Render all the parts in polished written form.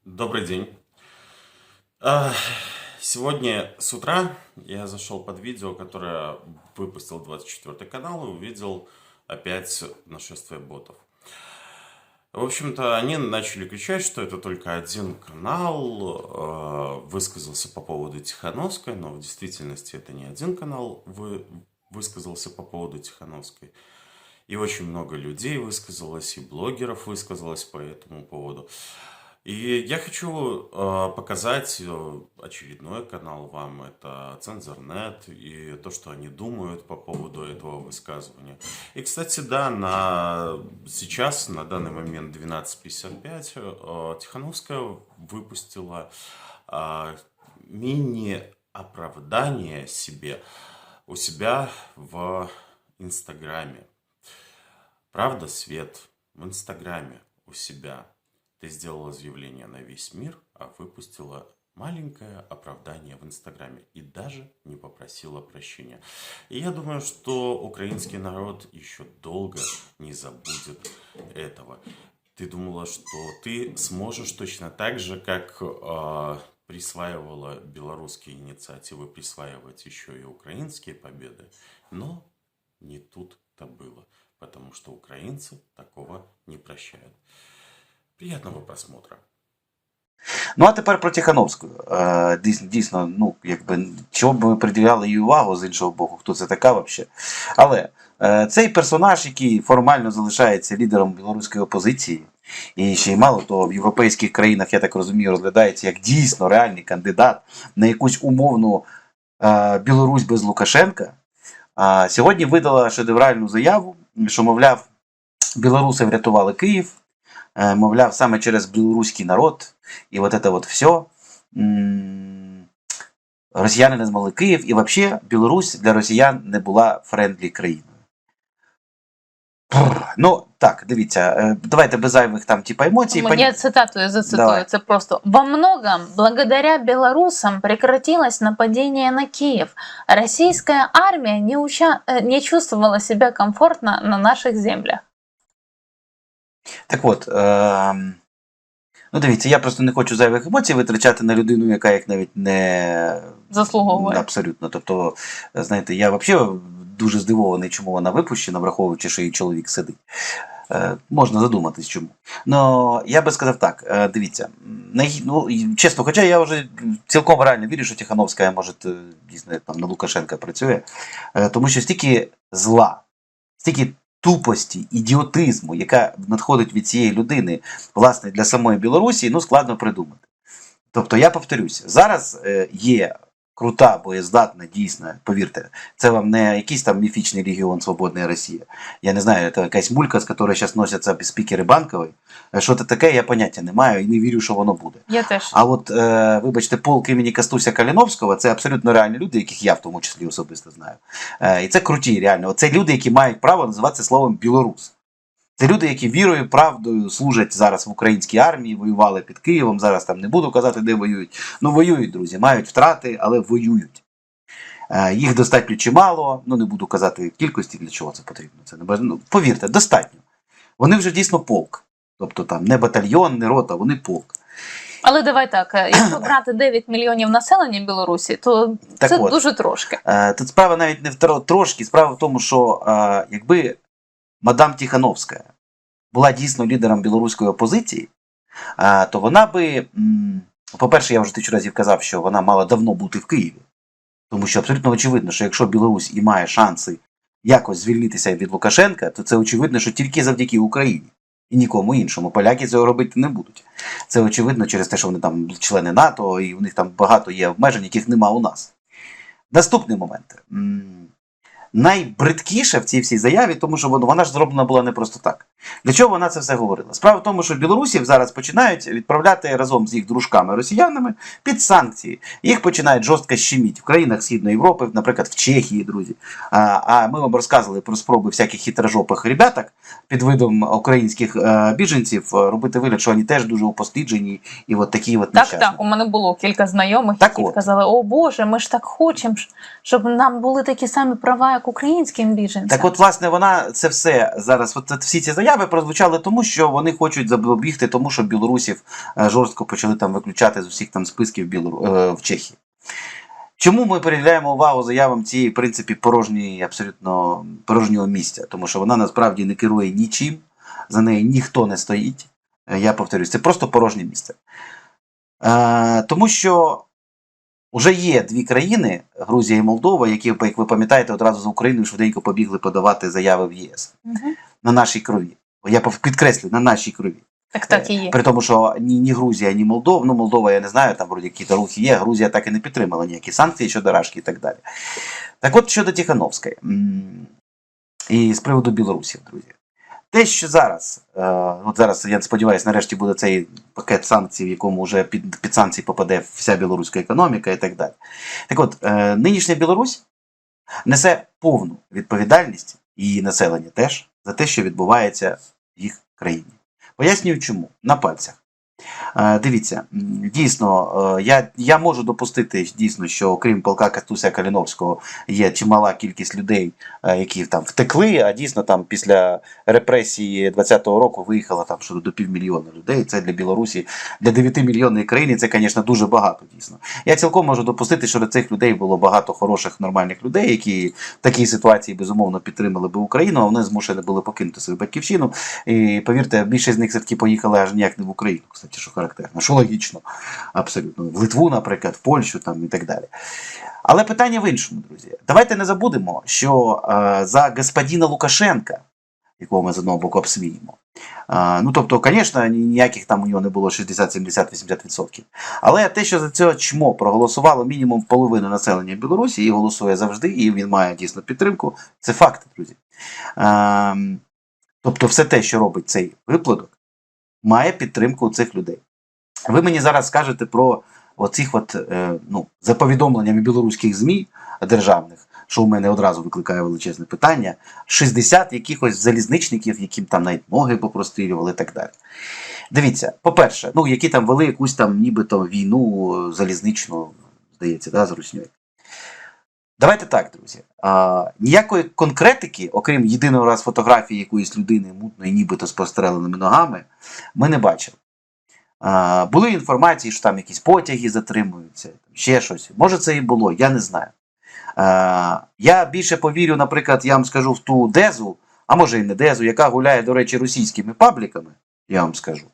Добрый день. А, Сегодня с утра я зашел под видео, которое выпустил 24 канал, и увидел опять нашествие ботов. В общем-то, они начали кричать, что это только один канал высказался по поводу Тихановской, но в действительности это не один канал высказался по поводу Тихановской. И очень много людей высказалось, и блогеров высказалось по этому поводу. И я хочу показать очередной канал вам, это Цензорнет, и то, что они думают по поводу этого высказывания. И, кстати, да, сейчас, на данный момент 12:55, Тихановская выпустила мини-оправдание себе у себя в Инстаграме. Правда, Свет, в Инстаграме у себя ты сделала заявление на весь мир, а выпустила маленькое оправдание в Инстаграме и даже не попросила прощения. И я думаю, что украинский народ еще долго не забудет этого. Ты думала, что ты сможешь точно так же, как присваивала белорусские инициативы, присваивать еще и украинские победы, но не тут-то было, потому что украинцы такого не прощают. Приятного просмотра. Ну, а тепер про Тихановську. Дійсно, ну, якби, чого б ми приділяли їй увагу, з іншого боку, хто це така взагалі. Але цей персонаж, який формально залишається лідером білоруської опозиції, і ще й мало того, в європейських країнах, я так розумію, розглядається як дійсно реальний кандидат на якусь умовну Білорусь без Лукашенка, сьогодні видала шедевральну заяву, що, мовляв, білоруси врятували Київ, мовляв, саме через білоруський народ, і от це от все, росіяни не змогли Київ, і взагалі Білорусь для росіян не була френдлі країною. Ну, так, дивіться, давайте без зайвих там типа емоцій. Я цитату я зацитую, Давай. это просто. «Во многом, благодаря белорусам, прекратилось нападение на Киев. Российская армия не чувствовала себя комфортно на наших землях». Так от, ну дивіться, я просто не хочу зайвих емоцій витрачати на людину, яка їх навіть не заслуговує. Абсолютно. Тобто, знаєте, я взагалі дуже здивований, чому вона випущена, враховуючи, що її чоловік сидить. Можна задуматись, чому. Но я би сказав так, дивіться, ну, чесно, хоча я вже цілком реально вірю, що Тихановська, може, дійсно там на Лукашенка працює, тому що стільки зла, стільки тупості, ідіотизму, яка надходить від цієї людини, власне, для самої Білорусі, ну, складно придумати. Тобто, я повторюся, зараз є крута, боєздатна, дійсна, повірте, це вам не якийсь там міфічний регіон Свободна Росія. Я не знаю, це якась мулька, з якою зараз носяться спікери Банкової. Що це таке, я поняття не маю і не вірю, що воно буде. Я теж. А от, вибачте, полк імені Кастуся Каліновського, це абсолютно реальні люди, яких я в тому числі особисто знаю. І це круті, реально. Це люди, які мають право називатися словом білорус. Це люди, які вірою, правдою служать зараз в українській армії, воювали під Києвом, зараз там не буду казати, де воюють. Ну, воюють, друзі, мають втрати, але воюють. Їх достатньо чимало, ну, не буду казати кількості, для чого це потрібно. Це не ну, повірте, достатньо. Вони вже дійсно полк. Тобто там не батальйон, не рота, вони полк. Але давай так, якщо брати 9 мільйонів населення Білорусі, то так це от, дуже трошки. Тут справа навіть не в трошки, справа в тому, що якби мадам Тихановська була дійсно лідером білоруської опозиції, то вона би, по-перше, я вже 1000 разів казав, що вона мала давно бути в Києві. Тому що абсолютно очевидно, що якщо Білорусь і має шанси якось звільнитися від Лукашенка, то це очевидно, що тільки завдяки Україні. І нікому іншому. Поляки цього робити не будуть. Це очевидно через те, що вони там члени НАТО, і у них там багато є обмежень, яких нема у нас. Наступний момент. Найбридкіше в цій всій заяві, тому що вона ж зроблена була не просто так. Для чого вона це все говорила? Справа в тому, що білорусів зараз починають відправляти разом з їх дружками-росіянами під санкції. Їх починають жорстко щеміти в країнах Східної Європи, наприклад, в Чехії, друзі. А ми вам розказували про спроби всяких хитрожопих ребяток під видом українських біженців робити вигляд, що вони теж дуже упосліджені і от такі от нещасні. Так, у мене було кілька знайомих, які казали, о Боже, ми ж так хочемо, щоб нам були такі самі права, як к украинским беженцам. Так от, власне, вона це все зараз, всі ці заяви прозвучали тому, що вони хочуть запобігти тому, що білорусів жорстко почали там виключати з усіх там списків в Чехії. Чому ми переділяємо увагу заявам цієї, в принципі, абсолютно порожнього місця? Тому що вона насправді не керує нічим, за нею ніхто не стоїть. Я повторюсь, це просто порожнє місце. Тому що вже є дві країни, Грузія і Молдова, які, як ви пам'ятаєте, одразу з Україною швиденько побігли подавати заяви в ЄС. На нашій крові. Я підкреслю, на нашій крові. Так і є. При тому, що ні Грузія, ні Молдова, Молдова, я не знаю, там вроді якісь рухи є, Грузія так і не підтримала ніякі санкції щодо Рашки і так далі. Так от, щодо Тихановської. І з приводу білорусів, друзі. Те, що зараз, зараз, я сподіваюся, нарешті буде цей пакет санкцій, в якому вже під санкції попаде вся білоруська економіка і так далі. Так от, нинішня Білорусь несе повну відповідальність, її населення теж, за те, що відбувається в їх країні. Пояснюю чому. На пальцях. Дивіться, дійсно, я можу допустити, дійсно, що окрім полка Кастуся Каліновського є чимала кількість людей, які там втекли, а дійсно там після репресії 20-го року виїхало там щодо до 500 000 людей. Це для Білорусі, для 9-мільйонної країни це, звісно, дуже багато, дійсно. Я цілком можу допустити, що до цих людей було багато хороших, нормальних людей, які в такій ситуації, безумовно, підтримали би Україну, а вони змушені були покинути свою батьківщину. І, повірте, більшість з них все-таки поїхали аж ніяк не в Україну, кстати, що характерно, що логічно, абсолютно. В Литву, наприклад, в Польщу там, і так далі. Але питання в іншому, друзі. Давайте не забудемо, що за господина Лукашенка, якого ми з одного боку обсміємо, тобто, звісно, ніяких там у нього не було 60, 70, 80%. Але те, що за це чмо проголосувало мінімум половину населення Білорусі, і голосує завжди, і він має дійсно підтримку, це факти, друзі. Тобто все те, що робить цей виплаток, має підтримку у цих людей. Ви мені зараз скажете про оцих за повідомленнями білоруських ЗМІ державних, що у мене одразу викликає величезне питання, 60 якихось залізничників, яким там навіть ноги попрострілювали і так далі. Дивіться, по-перше, які там вели якусь там нібито війну залізничну, здається, з Руснею. Давайте так, друзі. Ніякої конкретики, окрім єдиного раз фотографії якоїсь людини мутної, нібито з простреленими ногами, ми не бачили. Були інформації, що там якісь потяги затримуються, ще щось. Може це і було, я не знаю. Я більше повірю, наприклад, я вам скажу в ту Дезу, а може і не Дезу, яка гуляє, до речі, російськими пабліками, я вам скажу.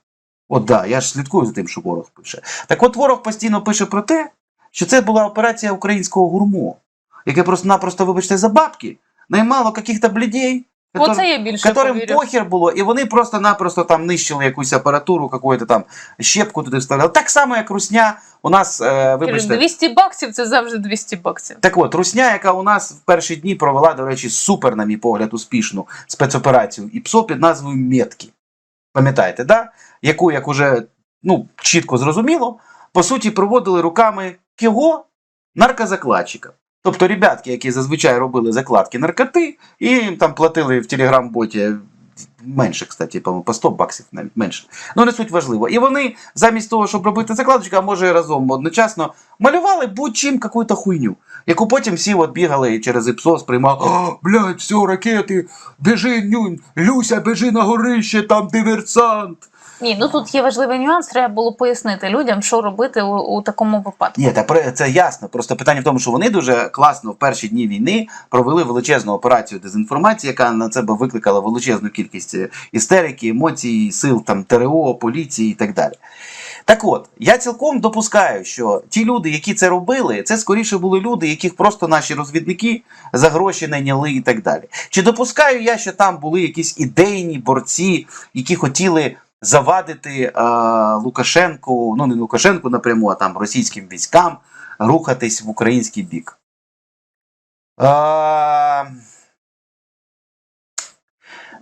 Я ж слідкую за тим, що ворог пише. Так от ворог постійно пише про те, що це була операція українського гурмо, яке просто-напросто, вибачте, за бабки, наймало каких-то блідей, которым похер було, і вони просто-напросто там нищили якусь апаратуру, какую-то там щепку туди вставляли. Так само, як Русня у нас, вибачте... 200 баксів – це завжди 200 баксів. Так от, Русня, яка у нас в перші дні провела, до речі, супер, на мій погляд, успішну спецоперацію ІПСО під назвою «Метки». Пам'ятаєте, да? Яку, як уже чітко зрозуміло, по суті, проводили руками кого? Наркозакладчиків. Тобто ребятки, які зазвичай робили закладки наркоти, і їм там платили в телеграм-боті менше, кстати, по 100 баксів навіть менше. Не суть важливо. І вони замість того, щоб робити закладочку, а може разом одночасно, малювали будь-чим якусь хуйню, яку потім всі бігали і через ІПСО сприймали: блядь, все, ракети, біжи, Люся, біжи на горище, там диверсант. Ні, тут є важливий нюанс, треба було пояснити людям, що робити у такому випадку. Ні, це ясно. Просто питання в тому, що вони дуже класно в перші дні війни провели величезну операцію дезінформації, яка на себе викликала величезну кількість істерики, емоцій, сил там ТРО, поліції і так далі. Так от, я цілком допускаю, що ті люди, які це робили, це скоріше були люди, яких просто наші розвідники за гроші найняли і так далі. Чи допускаю я, що там були якісь ідейні борці, які хотіли завадити Лукашенку, не Лукашенку напряму, а там російським військам рухатись в український бік?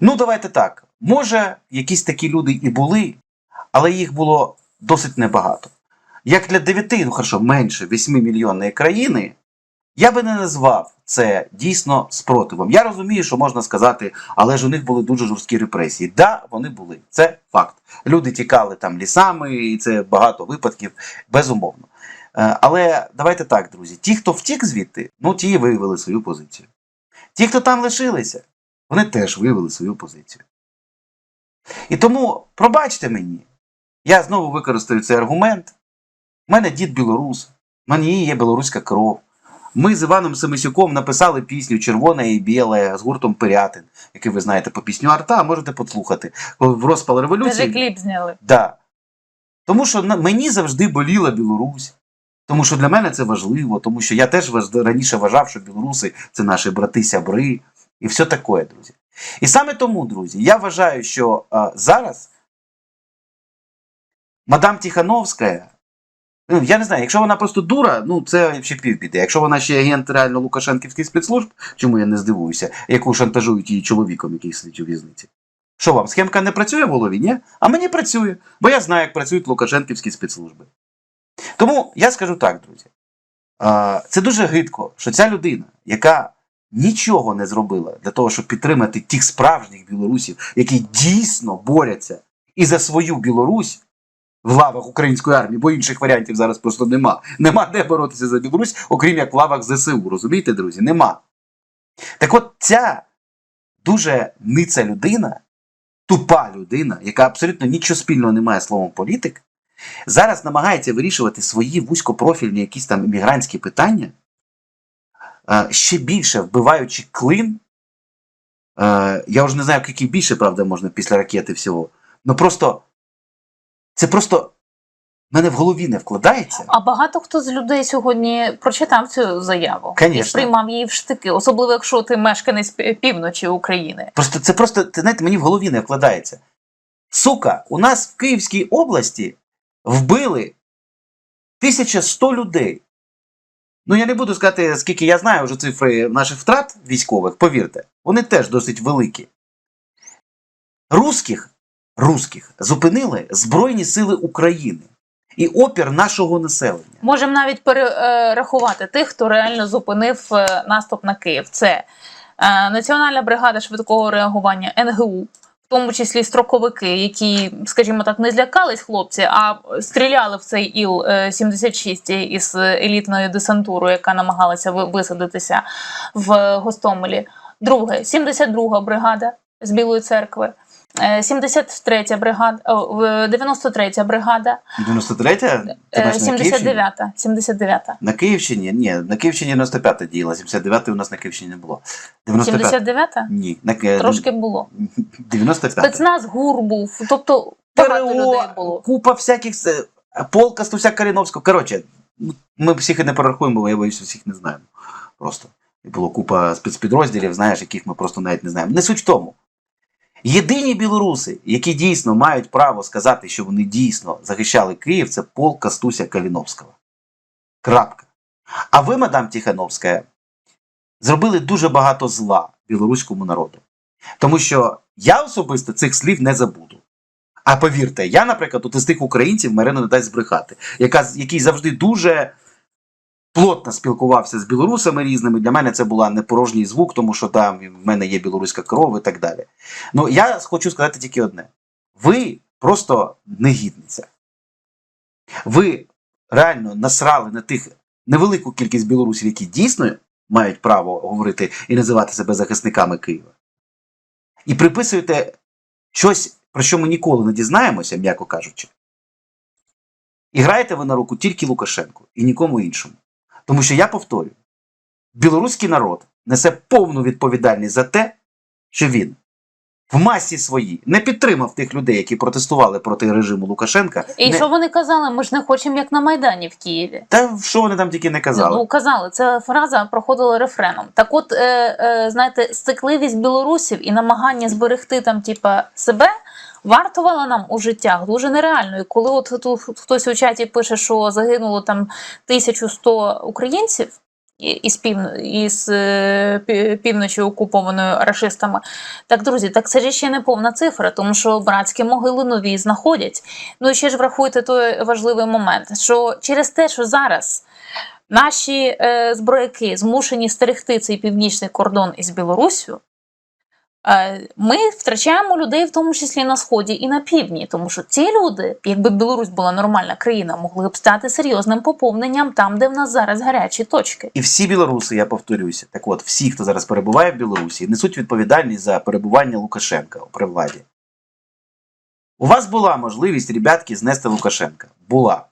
Давайте так. Може, якісь такі люди і були, але їх було досить небагато. Як для 9, менше 8-мільйонної країни, я би не назвав це дійсно спротивом. Я розумію, що можна сказати, але ж у них були дуже жорсткі репресії. Да, вони були. Це факт. Люди тікали там лісами, і це багато випадків, безумовно. Але давайте так, друзі. Ті, хто втік звідти, ті виявили свою позицію. Ті, хто там лишилися, вони теж виявили свою позицію. І тому, пробачте мені, я знову використаю цей аргумент. У мене дід білорус, в мене є білоруська кров. Ми з Іваном Семисюком написали пісню «Червоне і біле» з гуртом Пирятин, який ви знаєте по пісню Арта, можете послухати. В розпал революції. Даже кліп зняли. Да. Тому що мені завжди боліла Білорусь. Тому що для мене це важливо, тому що я теж раніше вважав, що білоруси – це наші брати-сябри і все таке, друзі. І саме тому, друзі, я вважаю, що зараз мадам Тихановська, я не знаю, якщо вона просто дура, це ще півбіди. Якщо вона ще агент реально лукашенківських спецслужб, чому я не здивуюся, яку шантажують її чоловіком, який сидить у в'язниці. Що вам, схемка не працює в голові, ні? А мені працює, бо я знаю, як працюють лукашенківські спецслужби. Тому я скажу так, друзі. Це дуже гидко, що ця людина, яка нічого не зробила для того, щоб підтримати тих справжніх білорусів, які дійсно борються і за свою Білорусь в лавах української армії, бо інших варіантів зараз просто нема. Нема де боротися за Білорусь, окрім як в лавах ЗСУ. Розумієте, друзі? Нема. Так от ця дуже ница людина, тупа людина, яка абсолютно нічого спільного не має з словом політик, зараз намагається вирішувати свої вузькопрофільні якісь там іммігрантські питання, ще більше вбиваючи клин. Я вже не знаю, який більше, правда, можна після ракети всього. Це просто в мене в голові не вкладається. А багато хто з людей сьогодні прочитав цю заяву. Конечно. І сприймав її в штики. Особливо, якщо ти мешканець півночі України. Це просто, знаєте, мені в голові не вкладається. Сука, у нас в Київській області вбили 1100 людей. Я не буду сказати, скільки я знаю вже цифри наших втрат військових, повірте, вони теж досить великі. Русських зупинили Збройні сили України і опір нашого населення. Можемо навіть перерахувати тих, хто реально зупинив наступ на Київ. Це Національна бригада швидкого реагування НГУ, в тому числі строковики, які, скажімо так, не злякались хлопці, а стріляли в цей Іл-76 із елітною десантурою, яка намагалася висадитися в Гостомелі. Друге, 72-га бригада з Білої церкви. 73-я бригада, 93-я бригада. 93-я? 79-та. 79-та. На Київщині? Ні, на Київщині 95-та діяла, 79-ї у нас на Київщині не було. 79-та? Ні. Трошки було. 95-та. Спецназ ГУР був, тобто багато людей було. Купа всяких, полка Стуся Каліновського. Коротше, ми всіх і не перерахуємо, бо я боюсь, всіх не знаємо. Просто. І було купа спецпідрозділів, знаєш, яких ми просто навіть не знаємо. Не суть в тому. Єдині білоруси, які дійсно мають право сказати, що вони дійсно захищали Київ, це полк Кастуся Каліновського. Крапка. А ви, мадам Тихановська, зробили дуже багато зла білоруському народу. Тому що я особисто цих слів не забуду. А повірте, я, наприклад, от із тих українців, Марина не дасть збрехати, який завжди дуже плотно спілкувався з білорусами різними. Для мене це була не порожній звук, тому що там в мене є білоруська кров і так далі. Я хочу сказати тільки одне. Ви просто негідниця. Ви реально насрали на тих невелику кількість білорусів, які дійсно мають право говорити і називати себе захисниками Києва. І приписуєте щось, про що ми ніколи не дізнаємося, м'яко кажучи. І граєте ви на руку тільки Лукашенку і нікому іншому. Тому що, я повторюю, білоруський народ несе повну відповідальність за те, що він в масі своїй не підтримав тих людей, які протестували проти режиму Лукашенка. І що вони казали? Ми ж не хочемо, як на Майдані в Києві. Та що вони там тільки не казали? Казали. Ця фраза проходила рефреном. Так от, знаєте, стикливість білорусів і намагання зберегти там, себе вартувала нам у життях дуже нереально. І коли от тут хтось у чаті пише, що загинуло там 1100 українців із півночі окупованою рашистами. Так, друзі, так це ж ще не повна цифра, тому що братські могили нові знаходять. І ще ж врахуйте той важливий момент, що через те, що зараз наші зброяки змушені стерегти цей північний кордон із Білоруссю, Ми втрачаємо людей, в тому числі на Сході і на Півдні, тому що ці люди, якби Білорусь була нормальна країна, могли б стати серйозним поповненням там, де в нас зараз гарячі точки. І всі білоруси, я повторюся, так от, всі, хто зараз перебуває в Білорусі, несуть відповідальність за перебування Лукашенка при владі. У вас була можливість, ребятки, знести Лукашенка. Була.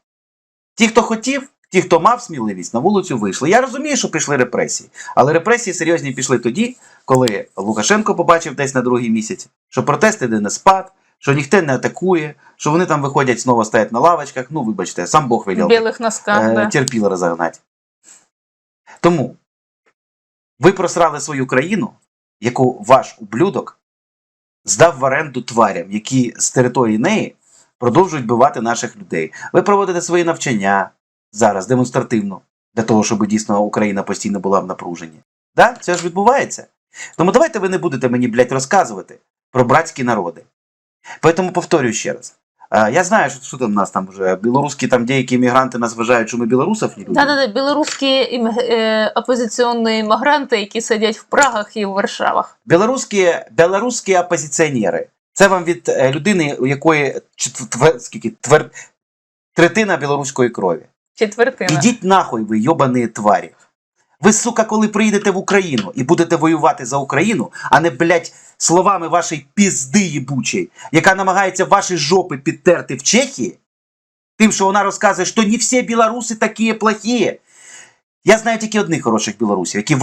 Ті, хто хотів, ті, хто мав сміливість, на вулицю вийшли. Я розумію, що пішли репресії. Але репресії серйозні пішли тоді, коли Лукашенко побачив десь на другий місяць, що протест іде на спад, що ніхто не атакує, що вони там виходять, знову стоять на лавочках. Ну, вибачте, сам Бог В велів білих носках, да. терпіло розогнати. Тому ви просрали свою країну, яку ваш ублюдок здав в оренду тварям, які з території неї продовжують бивати наших людей. Ви проводите свої навчання зараз демонстративно, для того, щоб дійсно Україна постійно була в напруженні. Да? Це ж відбувається. Тому давайте ви не будете мені, блядь, розказувати про братські народи. Тому повторюю ще раз. Я знаю, що там у нас там вже білоруські там деякі іммігранти нас вважають, що ми білорусів не любимо. Да, білоруські опозиційні іммігранти, які сидять в Прагах і в Варшавах. Білоруські опозиціонери. Це вам від людини, у якої третина білоруської крові. Четвертина. Ідіть нахуй, ви йобані тварі. Ви, сука, коли приїдете в Україну і будете воювати за Україну, а не, блядь, словами вашої пізди їбучої, яка намагається ваші жопи підтерти в Чехії, тим, що вона розказує, що не всі білоруси такі плохі. Я знаю тільки одних хороших білорусів, які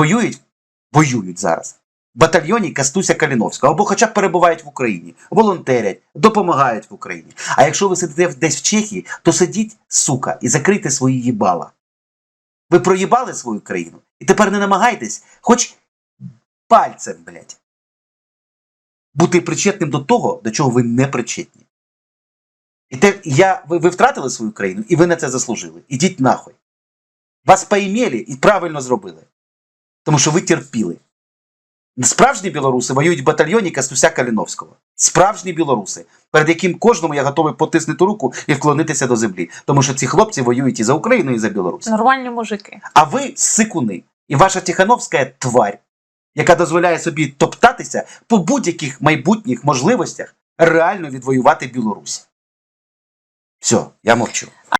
воюють зараз. В батальйоні Кастуся Каліновського, або хоча б перебувають в Україні, волонтерять, допомагають в Україні. А якщо ви сидите десь в Чехії, то сидіть, сука, і закрийте свої їбала. Ви проїбали свою країну, і тепер не намагайтесь, хоч пальцем, блядь, бути причетним до того, до чого ви не причетні. Ви втратили свою країну, і ви на це заслужили. Ідіть нахуй. Вас поімели і правильно зробили. Тому що ви терпіли. Справжні білоруси воюють в батальйоні Кастуся Каліновського. Справжні білоруси, перед яким кожному я готовий потиснути руку і вклонитися до землі. Тому що ці хлопці воюють і за Україну, і за Білорусь. Нормальні мужики. А ви сикуни. І ваша Тихановська тварь, яка дозволяє собі топтатися по будь-яких майбутніх можливостях реально відвоювати Білорусь. Все, я мовчу.